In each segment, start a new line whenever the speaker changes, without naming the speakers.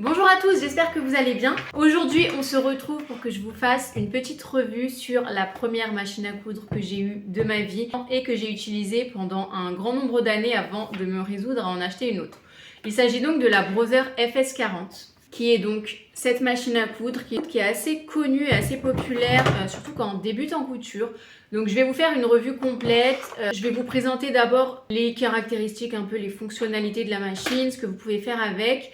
Bonjour à tous, j'espère que vous allez bien. Aujourd'hui, on se retrouve pour que je vous fasse une petite revue sur la première machine à coudre que j'ai eue de ma vie et que j'ai utilisée pendant un grand nombre d'années avant de me résoudre à en acheter une autre. Il s'agit donc de la Brother FS40, qui est donc cette machine à coudre qui est assez connue et assez populaire, surtout quand on débute en couture. Donc je vais vous faire une revue complète. Je vais vous présenter d'abord les caractéristiques, un peu les fonctionnalités de la machine, ce que vous pouvez faire avec,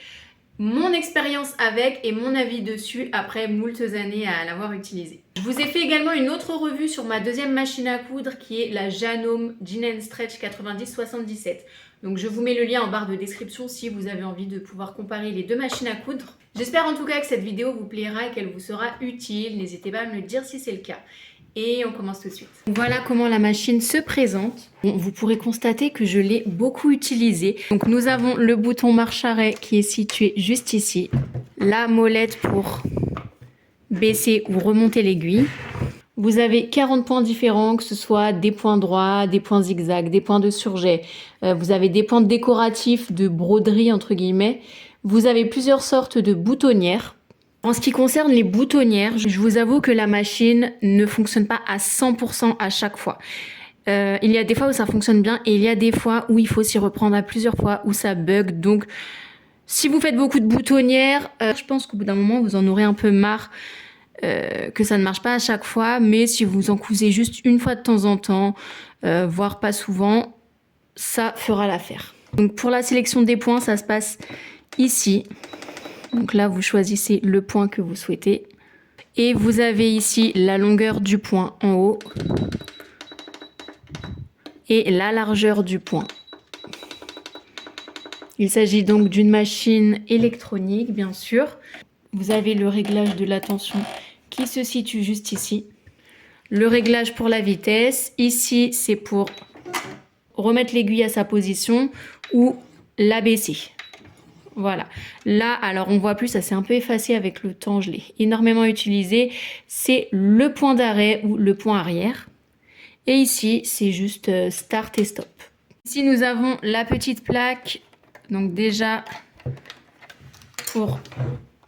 mon expérience avec et mon avis dessus après moultes années à l'avoir utilisée. Je vous ai fait également une autre revue sur ma deuxième machine à coudre qui est la Janome Jean & Stretch 9077. Donc je vous mets le lien en barre de description si vous avez envie de pouvoir comparer les deux machines à coudre. J'espère en tout cas que cette vidéo vous plaira et qu'elle vous sera utile. N'hésitez pas à me le dire si c'est le cas. Et on commence tout de suite. Voilà comment la machine se présente. Bon, vous pourrez constater que je l'ai beaucoup utilisée. Donc nous avons le bouton marche-arrêt qui est situé juste ici. La molette pour baisser ou remonter l'aiguille. Vous avez 40 points différents, que ce soit des points droits, des points zigzags, des points de surjet. Vous avez des points décoratifs de broderie entre guillemets. Vous avez plusieurs sortes de boutonnières. En ce qui concerne les boutonnières, je vous avoue que la machine ne fonctionne pas à 100% à chaque fois. Il y a des fois où ça fonctionne bien et il y a des fois où il faut s'y reprendre à plusieurs fois, où ça bug. Donc, si vous faites beaucoup de boutonnières, je pense qu'au bout d'un moment, vous en aurez un peu marre que ça ne marche pas à chaque fois. Mais si vous en cousez juste une fois de temps en temps, voire pas souvent, ça fera l'affaire. Donc, pour la sélection des points, ça se passe ici. Donc là, vous choisissez le point que vous souhaitez. Et vous avez ici la longueur du point en haut et la largeur du point. Il s'agit donc d'une machine électronique, bien sûr. Vous avez le réglage de la tension qui se situe juste ici. Le réglage pour la vitesse. Ici, c'est pour remettre l'aiguille à sa position ou l'abaisser. Voilà, là, alors on voit plus, ça s'est un peu effacé avec le temps, je l'ai énormément utilisé. C'est le point d'arrêt ou le point arrière. Et ici, c'est juste start et stop. Ici, nous avons la petite plaque, donc déjà pour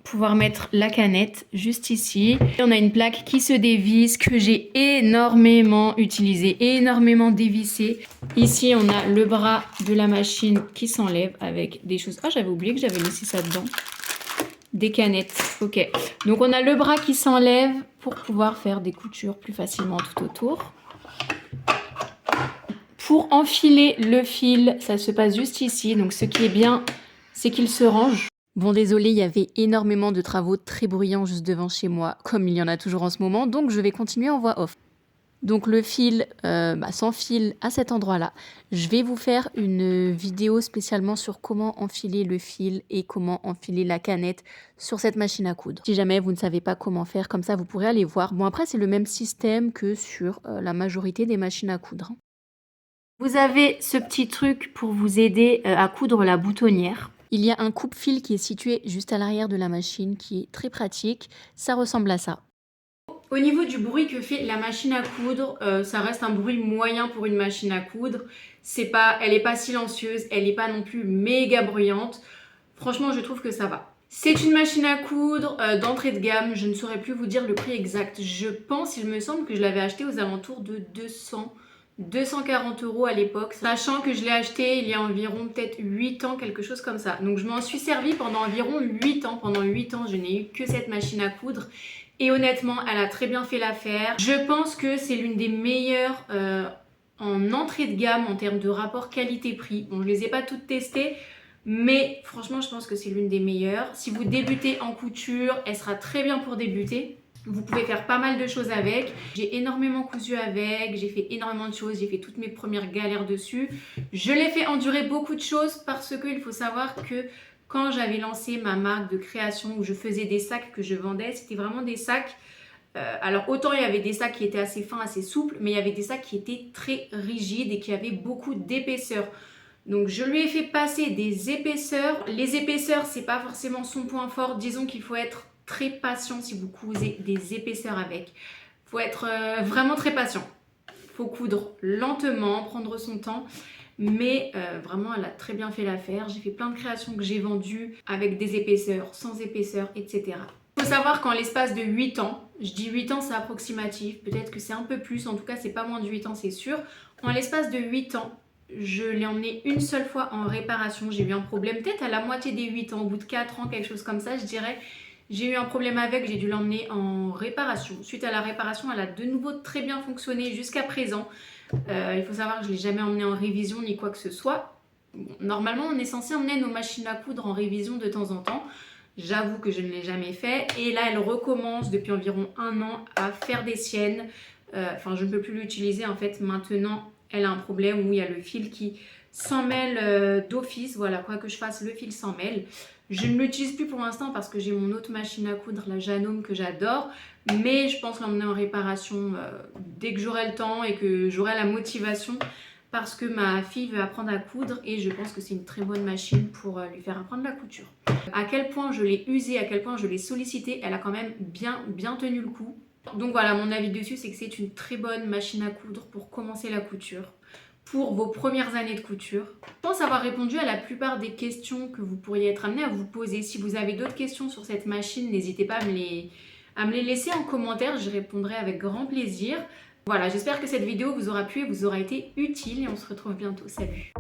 pouvoir mettre la canette juste ici. Et on a une plaque qui se dévisse, que j'ai énormément utilisée, énormément dévissée. Ici, on a le bras de la machine qui s'enlève avec des choses. Ah, j'avais oublié que j'avais laissé ça dedans. Des canettes, ok. Donc, on a le bras qui s'enlève pour pouvoir faire des coutures plus facilement tout autour. Pour enfiler le fil, ça se passe juste ici. Donc, ce qui est bien, c'est qu'il se range. Bon, désolé, il y avait énormément de travaux très bruyants juste devant chez moi, comme il y en a toujours en ce moment, donc je vais continuer en voix off. Donc le fil s'enfile à cet endroit-là. Je vais vous faire une vidéo spécialement sur comment enfiler le fil et comment enfiler la canette sur cette machine à coudre. Si jamais vous ne savez pas comment faire, comme ça vous pourrez aller voir. Bon, après c'est le même système que sur la majorité des machines à coudre. Vous avez ce petit truc pour vous aider à coudre la boutonnière. Il y a un coupe-fil qui est situé juste à l'arrière de la machine qui est très pratique. Ça ressemble à ça. Au niveau du bruit que fait la machine à coudre, ça reste un bruit moyen pour une machine à coudre. Elle n'est pas silencieuse, elle n'est pas non plus méga bruyante. Franchement, je trouve que ça va. C'est une machine à coudre d'entrée de gamme. Je ne saurais plus vous dire le prix exact. Je pense, il me semble que je l'avais acheté aux alentours de 240 € à l'époque, sachant que je l'ai acheté il y a environ peut-être 8 ans, quelque chose comme ça. Donc je m'en suis servi pendant environ 8 ans. Pendant 8 ans, je n'ai eu que cette machine à coudre. Et honnêtement, elle a très bien fait l'affaire. Je pense que c'est l'une des meilleures en entrée de gamme en termes de rapport qualité-prix. Bon, je les ai pas toutes testées, mais franchement, je pense que c'est l'une des meilleures. Si vous débutez en couture, elle sera très bien pour débuter. Vous pouvez faire pas mal de choses avec. J'ai énormément cousu avec, j'ai fait énormément de choses, j'ai fait toutes mes premières galères dessus. Je l'ai fait endurer beaucoup de choses parce qu'il faut savoir que quand j'avais lancé ma marque de création où je faisais des sacs que je vendais, c'était vraiment des sacs. Alors autant il y avait des sacs qui étaient assez fins, assez souples, mais il y avait des sacs qui étaient très rigides et qui avaient beaucoup d'épaisseur. Donc je lui ai fait passer des épaisseurs. Les épaisseurs, c'est pas forcément son point fort. Disons qu'il faut être très patient si vous cousez des épaisseurs avec. Il faut être vraiment très patient. Il faut coudre lentement, prendre son temps. mais vraiment elle a très bien fait l'affaire. J'ai fait plein de créations que j'ai vendues avec des épaisseurs, sans épaisseur, etc. Il faut savoir qu'en l'espace de 8 ans, je dis 8 ans c'est approximatif, peut-être que c'est un peu plus, en tout cas c'est pas moins de 8 ans c'est sûr. En l'espace de 8 ans, je l'ai emmené une seule fois en réparation. J'ai eu un problème peut-être à la moitié des 8 ans, au bout de 4 ans, quelque chose comme ça je dirais. J'ai eu un problème avec, j'ai dû l'emmener en réparation. Suite à la réparation, elle a de nouveau très bien fonctionné jusqu'à présent. Il faut savoir que je ne l'ai jamais emmené en révision ni quoi que ce soit. Bon, normalement, on est censé emmener nos machines à coudre en révision de temps en temps. J'avoue que je ne l'ai jamais fait. Et là, elle recommence depuis environ 1 an à faire des siennes. Enfin, je ne peux plus l'utiliser. En fait, maintenant, elle a un problème où il y a le fil qui s'en mêle d'office. Voilà, quoi que je fasse, le fil s'en mêle. Je ne l'utilise plus pour l'instant parce que j'ai mon autre machine à coudre, la Janome, que j'adore. Mais je pense l'emmener en réparation dès que j'aurai le temps et que j'aurai la motivation. Parce que ma fille veut apprendre à coudre et je pense que c'est une très bonne machine pour lui faire apprendre la couture. À quel point je l'ai usée, à quel point je l'ai sollicitée, elle a quand même bien tenu le coup. Donc voilà, mon avis dessus, c'est que c'est une très bonne machine à coudre pour commencer la couture, pour vos premières années de couture. Je pense avoir répondu à la plupart des questions que vous pourriez être amené à vous poser. Si vous avez d'autres questions sur cette machine, n'hésitez pas à me les laisser en commentaire, j'y répondrai avec grand plaisir. Voilà, j'espère que cette vidéo vous aura plu et vous aura été utile et on se retrouve bientôt. Salut!